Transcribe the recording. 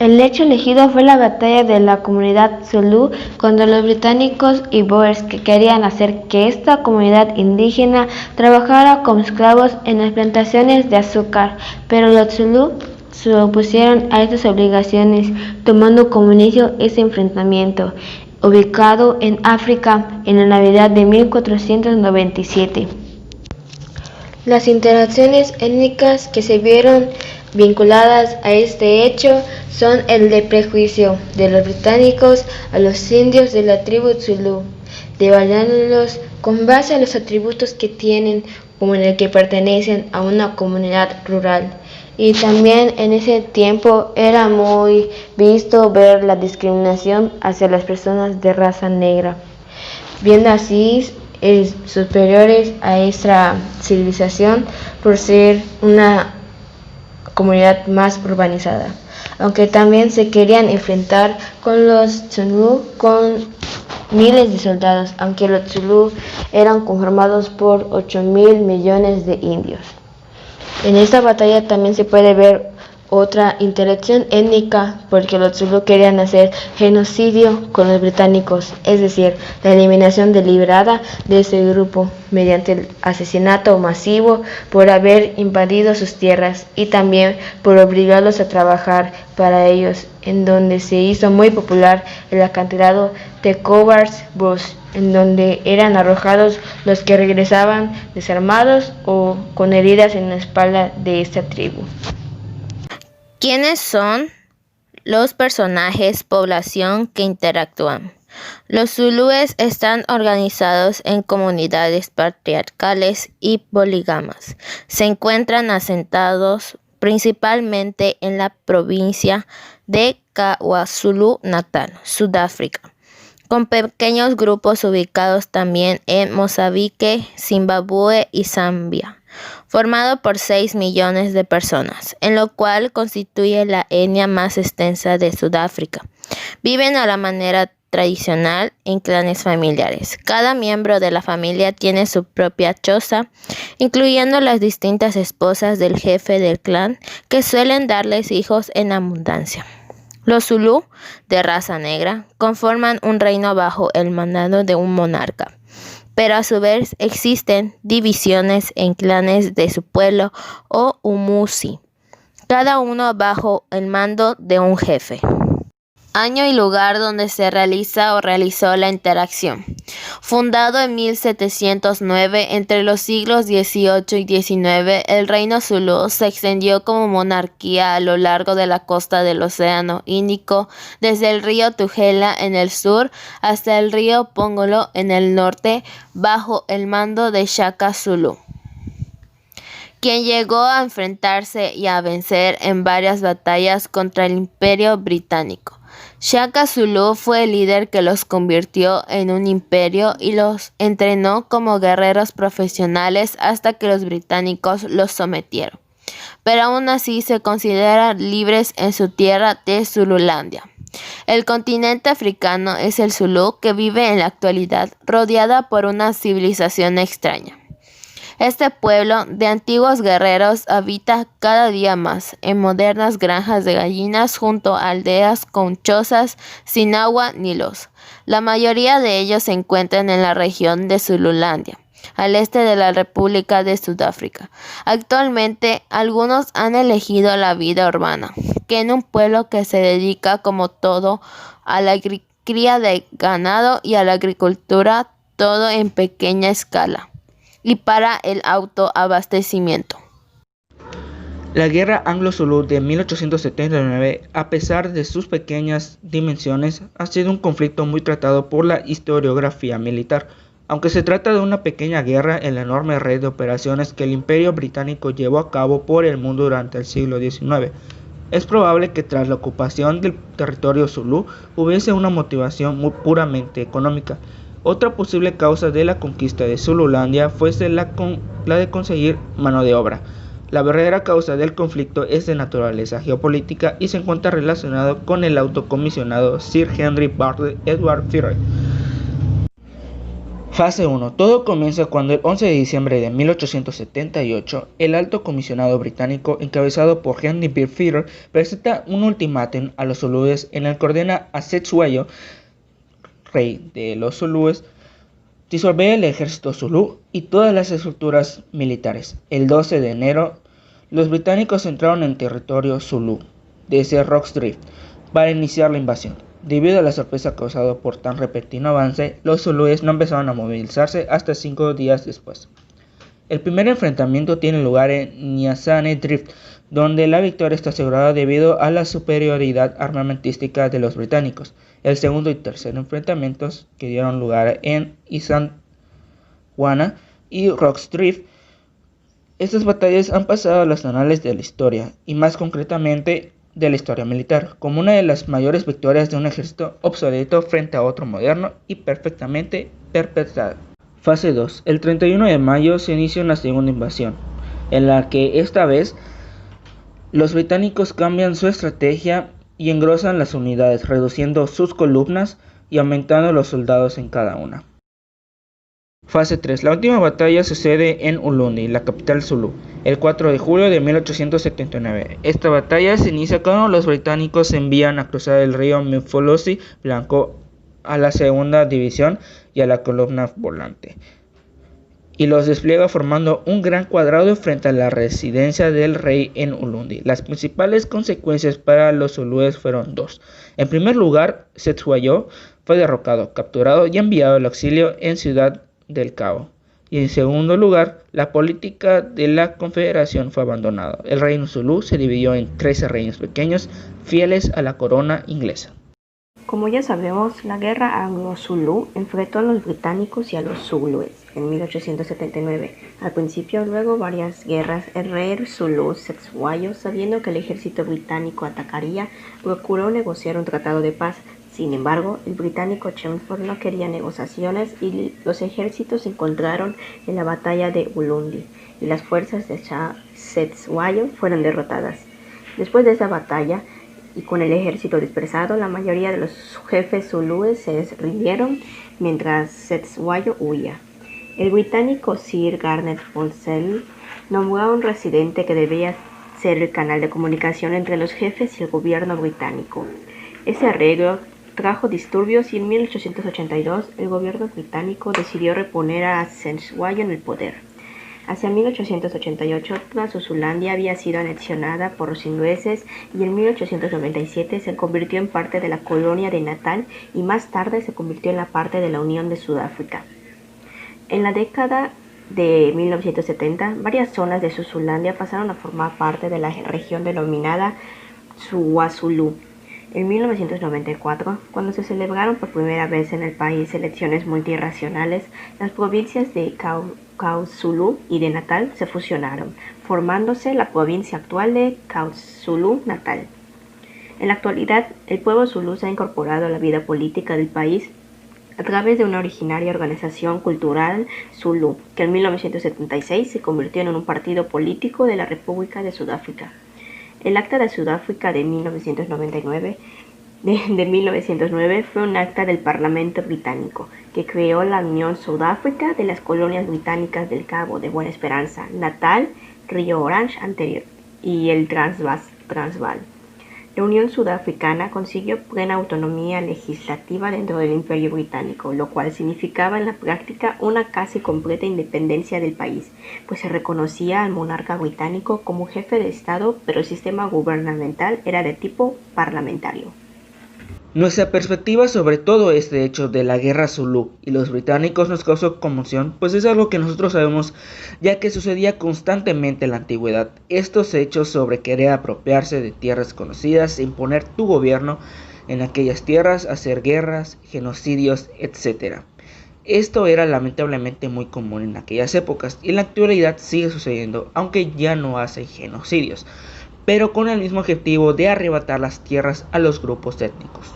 El hecho elegido fue la batalla de la comunidad Zulú contra los británicos y boers, que querían hacer que esta comunidad indígena trabajara como esclavos en las plantaciones de azúcar, pero los Zulú se opusieron a estas obligaciones, tomando como inicio ese enfrentamiento, ubicado en África en la Navidad de 1497. Las interacciones étnicas que se vieron vinculadas a este hecho son el de prejuicio de los británicos a los indios de la tribu Zulú, devaluándolos con base a los atributos que tienen, como en el que pertenecen a una comunidad rural. Y también en ese tiempo era muy visto ver la discriminación hacia las personas de raza negra, viendo así superiores a esta civilización por ser una comunidad más urbanizada, aunque también se querían enfrentar con los Zulú con miles de soldados, aunque los Zulú eran conformados por 8.000 millones de indios. En esta batalla también se puede ver otra interacción étnica, porque los Zulú querían hacer genocidio con los británicos, es decir, la eliminación deliberada de ese grupo mediante el asesinato masivo por haber invadido sus tierras y también por obligarlos a trabajar para ellos, en donde se hizo muy popular el acantilado de Cobards Brush, en donde eran arrojados los que regresaban desarmados o con heridas en la espalda de esta tribu. ¿Quiénes son los personajes población que interactúan? Los zulúes están organizados en comunidades patriarcales y polígamas. Se encuentran asentados principalmente en la provincia de KwaZulu-Natal, Sudáfrica, con pequeños grupos ubicados también en Mozambique, Zimbabue y Zambia, formado por 6 millones de personas, en lo cual constituye la etnia más extensa de Sudáfrica. Viven a la manera tradicional en clanes familiares. Cada miembro de la familia tiene su propia choza, incluyendo las distintas esposas del jefe del clan, que suelen darles hijos en abundancia. Los Zulú, de raza negra, conforman un reino bajo el mandato de un monarca, pero a su vez existen divisiones en clanes de su pueblo o umusi, cada uno bajo el mando de un jefe. Año y lugar donde se realiza o realizó la interacción. Fundado en 1709, entre los siglos XVIII y XIX, el reino Zulú se extendió como monarquía a lo largo de la costa del Océano Índico, desde el río Tugela en el sur hasta el río Pongolo en el norte, bajo el mando de Shaka Zulu, quien llegó a enfrentarse y a vencer en varias batallas contra el Imperio Británico. Shaka Zulu fue el líder que los convirtió en un imperio y los entrenó como guerreros profesionales hasta que los británicos los sometieron. Pero aún así se consideran libres en su tierra de Zululandia. El continente africano es el Zulú, que vive en la actualidad rodeada por una civilización extraña. Este pueblo de antiguos guerreros habita cada día más en modernas granjas de gallinas junto a aldeas con chozas sin agua ni luz. La mayoría de ellos se encuentran en la región de Zululandia, al este de la República de Sudáfrica. Actualmente, algunos han elegido la vida urbana, que en un pueblo que se dedica como todo a la cría de ganado y a la agricultura, todo en pequeña escala, y para el autoabastecimiento. La Guerra Anglo-Zulú de 1879, a pesar de sus pequeñas dimensiones, ha sido un conflicto muy tratado por la historiografía militar. Aunque se trata de una pequeña guerra en la enorme red de operaciones que el Imperio Británico llevó a cabo por el mundo durante el siglo XIX, es probable que tras la ocupación del territorio zulú hubiese una motivación muy puramente económica. Otra posible causa de la conquista de Zululandia fuese la de conseguir mano de obra. La verdadera causa del conflicto es de naturaleza geopolítica y se encuentra relacionado con el autocomisionado Sir Henry Bartle Edward Firrey. Fase 1. Todo comienza cuando el 11 de diciembre de 1878, el alto comisionado británico, encabezado por Henry Bearfield, presenta un ultimátum a los zulúes en el que ordena a Cetshwayo, rey de los zulúes, disolver el ejército zulú y todas las estructuras militares. El 12 de enero, los británicos entraron en territorio zulú desde Rocks Drift para iniciar la invasión. Debido a la sorpresa causada por tan repentino avance, los zulúes no empezaron a movilizarse hasta 5 días después. El primer enfrentamiento tiene lugar en Nyasane Drift, donde la victoria está asegurada debido a la superioridad armamentística de los británicos. El segundo y tercer enfrentamientos, que dieron lugar en Isandlwana y Rocks Drift, estas batallas han pasado a los anales de la historia, y más concretamente de la historia militar, como una de las mayores victorias de un ejército obsoleto frente a otro moderno y perfectamente perpetrado. Fase 2. El 31 de mayo se inicia una segunda invasión, en la que esta vez los británicos cambian su estrategia y engrosan las unidades, reduciendo sus columnas y aumentando los soldados en cada una. Fase 3. La última batalla sucede en Ulundi, la capital zulú, el 4 de julio de 1879. Esta batalla se inicia cuando los británicos envían a cruzar el río Mufolozi Blanco a la segunda división y a la columna volante, y los despliega formando un gran cuadrado frente a la residencia del rey en Ulundi. Las principales consecuencias para los zulúes fueron dos. En primer lugar, Cetshwayo fue derrocado, capturado y enviado al exilio en Ciudad del Cabo. Y en segundo lugar, la política de la confederación fue abandonada. El reino zulú se dividió en 13 reinos pequeños, fieles a la corona inglesa. Como ya sabemos, la guerra anglo-zulú enfrentó a los británicos y a los zulúes en 1879. Al principio, luego varias guerras, el rey zulú Cetshwayo, sabiendo que el ejército británico atacaría, procuró negociar un tratado de paz. Sin embargo, el británico Chelmsford no quería negociaciones y los ejércitos se encontraron en la batalla de Ulundi y las fuerzas de Cetshwayo fueron derrotadas. Después de esa batalla y con el ejército dispersado, la mayoría de los jefes zulúes se rindieron mientras Cetshwayo huía. El británico Sir Garnet Wolseley nombró a un residente que debía ser el canal de comunicación entre los jefes y el gobierno británico. Ese arreglo trajo disturbios y en 1882 el gobierno británico decidió reponer a Cetshwayo en el poder. Hacia 1888 toda Suzulandia había sido anexionada por los ingleses y en 1897 se convirtió en parte de la colonia de Natal y más tarde se convirtió en la parte de la Unión de Sudáfrica. En la década de 1970, varias zonas de Suzulandia pasaron a formar parte de la región denominada KwaZulu. En 1994, cuando se celebraron por primera vez en el país elecciones multirracionales, las provincias de KwaZulu y de Natal se fusionaron, formándose la provincia actual de KwaZulu-Natal. En la actualidad, el pueblo zulú se ha incorporado a la vida política del país a través de una originaria organización cultural zulú, que en 1976 se convirtió en un partido político de la República de Sudáfrica. El Acta de Sudáfrica de 1909 fue un acta del Parlamento británico que creó la Unión Sudáfrica de las colonias británicas del Cabo de Buena Esperanza, Natal, Río Orange anterior y el Transvaal. La Unión Sudafricana consiguió plena autonomía legislativa dentro del Imperio Británico, lo cual significaba en la práctica una casi completa independencia del país, pues se reconocía al monarca británico como jefe de Estado, pero el sistema gubernamental era de tipo parlamentario. Nuestra perspectiva sobre todo este hecho de la guerra zulú y los británicos nos causó conmoción, pues es algo que nosotros sabemos ya que sucedía constantemente en la antigüedad. Estos hechos sobre querer apropiarse de tierras conocidas e imponer tu gobierno en aquellas tierras, hacer guerras, genocidios, etc. Esto era lamentablemente muy común en aquellas épocas y en la actualidad sigue sucediendo, aunque ya no hacen genocidios, pero con el mismo objetivo de arrebatar las tierras a los grupos étnicos.